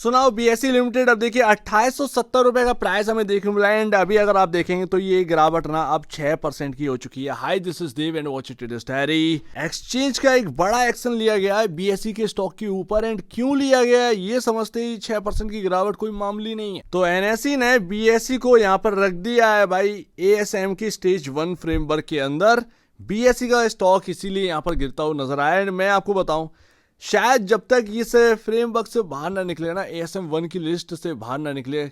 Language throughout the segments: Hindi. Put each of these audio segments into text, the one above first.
सुनाओ बीएसई लिमिटेड अब देखिए 2870 रुपए का प्राइस हमें देखने मिला है। एंड अभी अगर आप देखेंगे तो ये गिरावट ना अब 6% की हो चुकी है। Hi this is Dev and watch it is diary. Exchange का एक बड़ा एक्शन लिया गया है बीएसई के स्टॉक के ऊपर। एंड क्यों लिया गया है ये समझते ही 6% की गिरावट कोई मामूली नहीं है। तो एनएसई ने बीएसई को यहाँ पर रख दिया है भाई एएसएम की स्टेज 1 फ्रेमवर्क के अंदर। बीएसई का स्टॉक इसीलिए यहाँ पर गिरता हुआ नजर आया। एंड मैं आपको बताऊं शायद जब तक इस फ्रेमवर्क से बाहर ना निकले ना, एएसएम 1 की लिस्ट से बाहर ना निकले,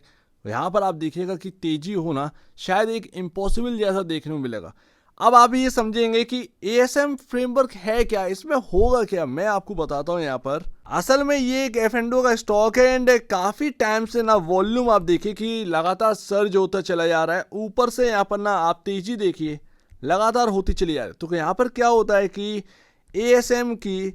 यहाँ पर आप देखिएगा कि तेजी होना शायद एक इम्पॉसिबल जैसा देखने को मिलेगा। अब आप ये समझेंगे कि एएसएम फ्रेमवर्क है क्या, इसमें होगा क्या, मैं आपको बताता हूँ। यहाँ पर असल में ये एक एफएनडो का स्टॉक है। एंड काफी टाइम से ना वॉल्यूम आप देखिए कि लगातार सर्ज होता चला जा रहा है। ऊपर से यहाँ पर ना आप तेजी देखिए लगातार होती चली जा रही है। तो यहाँ पर क्या होता है कि एएसएम की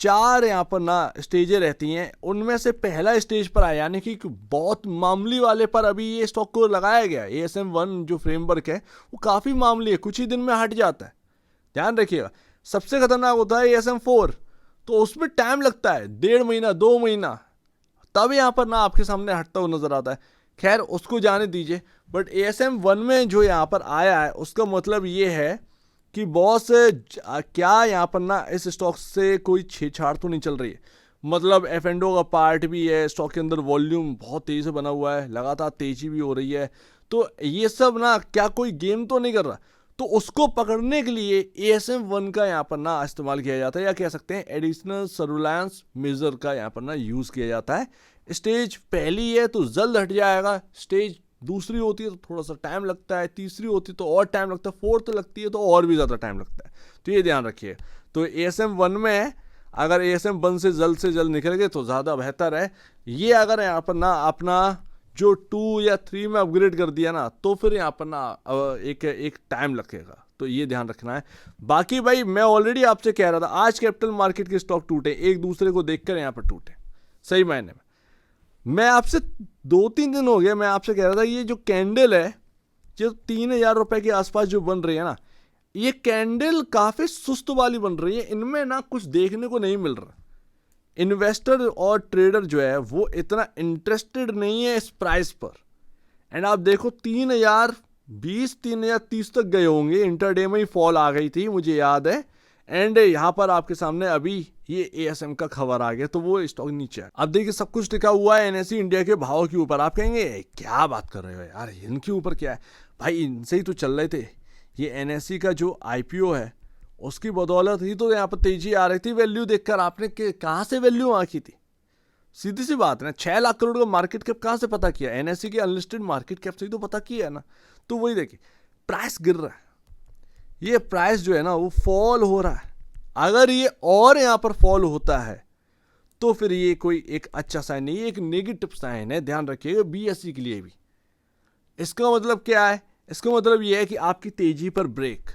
4 यहाँ पर ना स्टेजें रहती हैं, उनमें से पहला स्टेज पर आया, यानी कि बहुत मामूली वाले पर अभी ये स्टॉक को लगाया गया। एएसएम 1 जो फ्रेमवर्क है वो काफ़ी मामूली है, कुछ ही दिन में हट जाता है, ध्यान रखिएगा। सबसे खतरनाक होता है एएसएम 4, तो उसमें टाइम लगता है 1.5 महीना 2 महीना, तब यहाँ पर ना आपके सामने हटता हुआ नजर आता है। खैर उसको जाने दीजिए, बट एएसएम 1 में जो यहाँ पर आया है उसका मतलब ये है कि बॉस क्या यहाँ पर ना इस स्टॉक से कोई छेड़छाड़ तो नहीं चल रही है। मतलब एफएनडो का पार्ट भी है स्टॉक के अंदर, वॉल्यूम बहुत तेजी से बना हुआ है, लगातार तेजी भी हो रही है। तो ये सब ना क्या कोई गेम तो नहीं कर रहा। तो उसको पकड़ने के लिए एएसएम 1 का यहाँ पर ना इस्तेमाल किया जाता है, या कह सकते हैं एडिशनल सर्विलांस मेजर का यहाँ पर ना यूज़ किया जाता है। स्टेज पहली है तो जल्द हट जाएगा, स्टेज दूसरी होती है तो थोड़ा सा टाइम लगता है, तीसरी होती है तो और टाइम लगता है, फोर्थ लगती है तो और भी ज़्यादा टाइम लगता है। तो ये ध्यान रखिए। तो एएसएम 1 में अगर एएसएम 1 से जल्द निकल गए तो ज़्यादा बेहतर है। ये अगर यहाँ पर ना अपना जो 2 या 3 में अपग्रेड कर दिया ना तो फिर यहाँ पर ना एक टाइम लगेगा, तो ये ध्यान रखना है। बाकी भाई मैं ऑलरेडी आपसे कह रहा था आज कैपिटल मार्केट के स्टॉक टूटे, एक दूसरे को देखकर यहाँ पर टूटे सही मायने में। मैं आपसे 2-3 दिन हो गए मैं आपसे कह रहा था ये जो कैंडल है जो 3000 रुपए के आसपास जो बन रही है ना, ये कैंडल काफ़ी सुस्त वाली बन रही है, इनमें ना कुछ देखने को नहीं मिल रहा। इन्वेस्टर और ट्रेडर जो है वो इतना इंटरेस्टेड नहीं है इस प्राइस पर। एंड आप देखो 3020 3030 तक गए होंगे, इंटरडे में ही फॉल आ गई थी मुझे याद है। एंड यहाँ पर आपके सामने अभी ये एएसएम का खबर आ गया तो वो स्टॉक नीचे है। अब देखिए सब कुछ टिका हुआ है एनएसई इंडिया के भाव के ऊपर। आप कहेंगे क्या बात कर रहे हो यार, इनके ऊपर क्या है भाई, इनसे ही तो चल रहे थे। ये एनएसई का जो आईपीओ है उसकी बदौलत ही तो यहाँ पर तेजी आ रही थी। वैल्यू देखकर आपने कहाँ से वैल्यू आंकी थी, सीधी सी बात है ना। 6 लाख करोड़ का मार्केट कैप कहाँ से पता किया, एनएसई के अनलिस्टेड मार्केट कैप से ही तो पता किया है ना। तो वही देखिए प्राइस गिर रहा है, ये प्राइस जो है ना वो फॉल हो रहा है। अगर ये और यहाँ पर फॉल होता है तो फिर ये कोई एक अच्छा साइन नहीं है, एक नेगेटिव साइन है, ध्यान रखिएगा बीएसई के लिए भी। इसका मतलब क्या है, इसका मतलब ये है कि आपकी तेजी पर ब्रेक,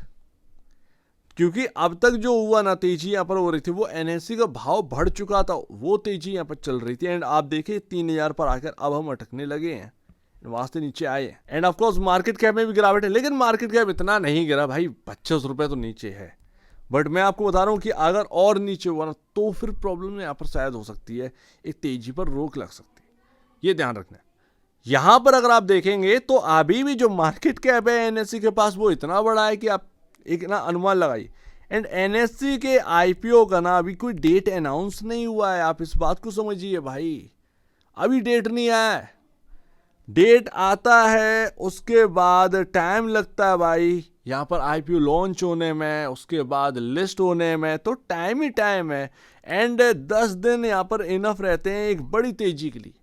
क्योंकि अब तक जो हुआ ना तेजी यहाँ पर हो रही थी वो एनएसई का भाव बढ़ चुका था, वो तेजी यहाँ पर चल रही थी। एंड आप देखिए 3000 पर आकर अब हम अटकने लगे हैं, वास्ते नीचे आए हैं। End of course market cap में भी गिरावट है, लेकिन मार्केट कैप इतना नहीं गिरा भाई, 25 रुपए तो नीचे है। बट मैं आपको बता रहा हूँ कि अगर और नीचे हुआ ना तो फिर प्रॉब्लम यहाँ पर शायद हो सकती है, एक तेजी पर रोक लग सकती है, ये ध्यान रखना है। यहाँ पर अगर आप देखेंगे तो अभी भी जो मार्केट कैप है एनएसई के पास वो इतना बड़ा है कि आप एक ना अनुमान लगाइए। एंड एनएसई के आईपीओ का ना अभी कोई डेट अनाउंस नहीं हुआ है, आप इस बात को समझिए भाई, अभी डेट नहीं आया है। डेट आता है उसके बाद टाइम लगता है भाई यहाँ पर आईपीओ लॉन्च होने में, उसके बाद लिस्ट होने में, तो टाइम ही टाइम है। एंड 10 दिन यहाँ पर इनफ रहते हैं एक बड़ी तेजी के लिए।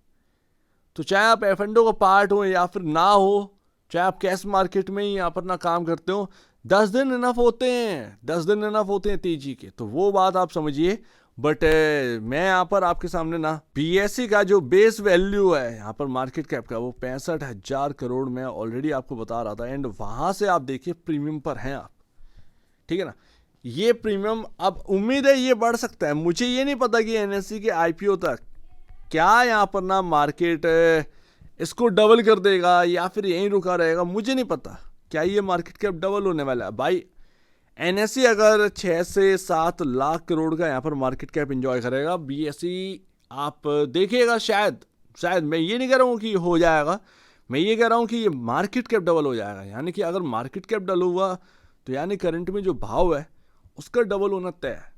तो चाहे आप एफएनडो का पार्ट हो या फिर ना हो, चाहे आप कैश मार्केट में ही यहाँ पर ना काम करते हो, 10 दिन इनफ होते हैं, 10 दिन इनफ होते हैं तेजी के, तो वो बात आप समझिए। बट मैं यहाँ पर आपके सामने ना बीएसई का जो बेस वैल्यू है यहाँ पर मार्केट कैप का वो 65,000 करोड़ में ऑलरेडी आपको बता रहा था। एंड वहाँ से आप देखिए प्रीमियम पर हैं आप, ठीक है ना। ये प्रीमियम अब उम्मीद है ये बढ़ सकता है, मुझे ये नहीं पता कि एनएसई के आईपीओ तक क्या यहाँ पर ना मार्केट इसको डबल कर देगा या फिर यहीं रुका रहेगा, मुझे नहीं पता क्या ये मार्केट कैप डबल होने वाला है। भाई एनएसई अगर 6 से 7 लाख करोड़ का यहाँ पर मार्केट कैप एंजॉय करेगा, बीएसई आप देखिएगा शायद शायद मैं ये नहीं कह रहा हूँ कि हो जाएगा, मैं ये कह रहा हूँ कि ये मार्केट कैप डबल हो जाएगा। यानी कि अगर मार्केट कैप डबल हुआ तो यानी करंट में जो भाव है उसका डबल होना तय है,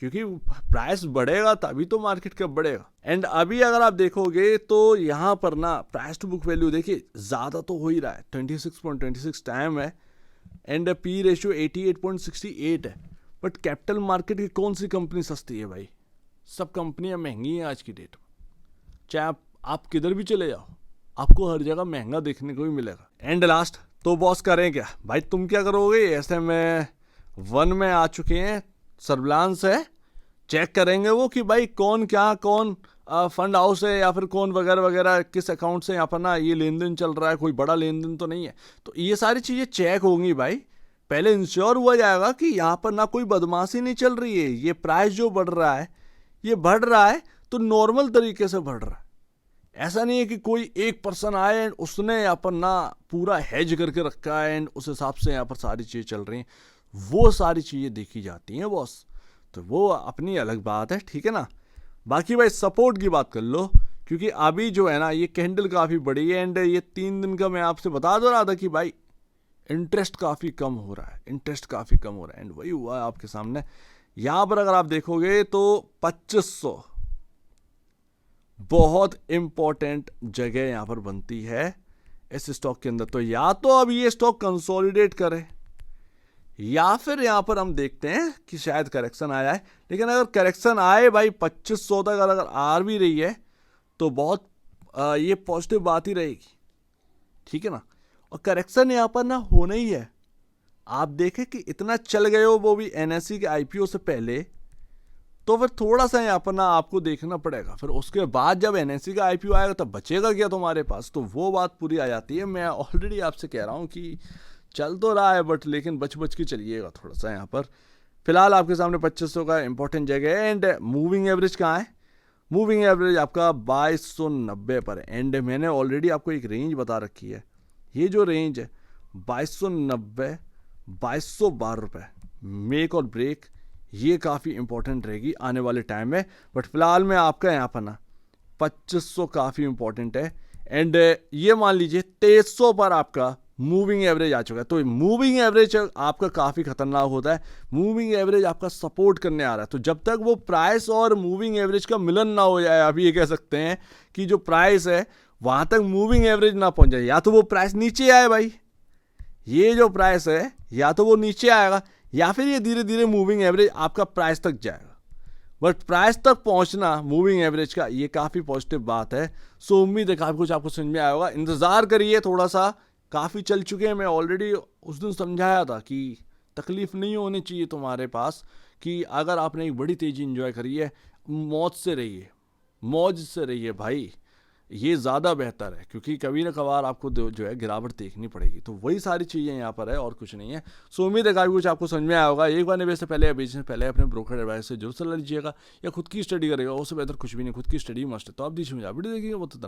क्योंकि प्राइस बढ़ेगा तभी तो मार्केट कैप बढ़ेगा। एंड अभी अगर आप देखोगे तो यहाँ पर ना प्राइस टू बुक वैल्यू देखिए ज़्यादा तो हो ही रहा है, 26.26 टाइम है एंड पी रेशियो 88.68 है। बट कैपिटल मार्केट की कौन सी कंपनी सस्ती है भाई? सब कंपनियां महंगी हैं आज की डेट में। चाहे आप किधर भी चले जाओ, आपको हर जगह महंगा देखने को भी मिलेगा। एंड लास्ट तो बॉस करें क्या भाई, तुम क्या करोगे? ऐसे में 1 में आ चुके हैं, सर्विलांस है, चेक करेंगे वो कि भाई कौन क्या, कौन फंड हाउस है या फिर कौन वगैरह वगैरह, किस अकाउंट से यहाँ पर ना ये लेन देन चल रहा है, कोई बड़ा लेन देन तो नहीं है। तो ये सारी चीज़ें चेक होंगी भाई। पहले इंश्योर हुआ जाएगा कि यहाँ पर ना कोई बदमाशी नहीं चल रही है, ये प्राइस जो बढ़ रहा है ये बढ़ रहा है तो नॉर्मल तरीके से बढ़ रहा है। ऐसा नहीं है कि कोई एक पर्सन आए एंड उसने यहाँ पर ना पूरा हेज करके रखा है एंड उस हिसाब से यहाँ पर सारी चीज़ें चल रही हैं। वो सारी चीज़ें देखी जाती हैं बॉस, तो वो अपनी अलग बात है, ठीक है ना। बाकी भाई सपोर्ट की बात कर लो, क्योंकि अभी जो है ना ये कैंडल काफ़ी बड़ी है एंड ये 3 दिन का मैं आपसे बता दो रहा था कि भाई इंटरेस्ट काफ़ी कम हो रहा है, इंटरेस्ट काफ़ी कम हो रहा है एंड वही हुआ है आपके सामने। यहाँ पर अगर आप देखोगे तो 2500 बहुत इंपॉर्टेंट जगह यहाँ पर बनती है इस स्टॉक के अंदर। तो या तो अब ये स्टॉक कंसोलिडेट करे या फिर यहाँ पर हम देखते हैं कि शायद करेक्शन आ जाए। लेकिन अगर करेक्शन आए भाई 2500 तक अगर आ भी रही है तो बहुत ये पॉजिटिव बात ही रहेगी, ठीक है ना। और करेक्शन यहाँ पर ना होना ही है। आप देखें कि इतना चल गए हो वो भी एनएससी के आईपीओ से पहले, तो फिर थोड़ा सा यहाँ पर ना आपको देखना पड़ेगा। फिर उसके बाद जब एनएससी का आईपीओ आएगा तब बचेगा क्या तुम्हारे पास, तो वो बात पूरी आ जाती है। मैं ऑलरेडी आपसे कह रहा हूँ कि चल तो रहा है बट लेकिन बच बच के चलिएगा थोड़ा सा। यहाँ पर फिलहाल आपके सामने 2500 का इंपॉर्टेंट जगह है एंड मूविंग एवरेज कहाँ है? मूविंग एवरेज आपका 2290 पर है एंड मैंने ऑलरेडी आपको एक रेंज बता रखी है। ये जो रेंज है 2290 2212 रुपये, मेक और ब्रेक, ये काफ़ी इंपॉर्टेंट रहेगी आने वाले टाइम में। बट फिलहाल में आपका यहाँ पर ना 2500 काफ़ी इंपॉर्टेंट है एंड ये मान लीजिए 2300 पर आपका मूविंग एवरेज आ चुका है। तो मूविंग एवरेज आपका काफ़ी खतरनाक होता है, मूविंग एवरेज आपका सपोर्ट करने आ रहा है। तो जब तक वो प्राइस और मूविंग एवरेज का मिलन ना हो जाए, अभी ये कह सकते हैं कि जो प्राइस है वहाँ तक मूविंग एवरेज ना पहुँच जाए, या तो वो प्राइस नीचे आए भाई, ये जो प्राइस है या तो वो नीचे आएगा या फिर ये धीरे धीरे मूविंग एवरेज आपका प्राइस तक जाएगा। बट प्राइस तक पहुंचना मूविंग एवरेज का ये काफ़ी पॉजिटिव बात है। सो उम्मीद है काफ़ी कुछ आपको समझ में आया होगा। इंतज़ार करिए थोड़ा सा, काफ़ी चल चुके हैं। मैं ऑलरेडी उस दिन समझाया था कि तकलीफ़ नहीं होनी चाहिए तुम्हारे पास, कि अगर आपने एक बड़ी तेज़ी इंजॉय करी है, मौज से रहिए, मौज से रहिए भाई, ये ज़्यादा बेहतर है। क्योंकि कभी ना कभार आपको जो है गिरावट देखनी पड़ेगी। तो वही सारी चीज़ें यहाँ पर है और कुछ नहीं है। सो उम्मीद है काफ़ी कुछ आपको समझ में आया होगा। एक बार निवेश से पहले या बेचने से पहले अपने ब्रोकर एडवाइस से जरूर सलाह लीजिएगा, या खुद की स्टडी करेगा, उससे बेहतर कुछ भी नहीं, खुद की स्टडी मस्ट है। तो आप दीजिए मुझे वीडियो देखिएगा, वो तो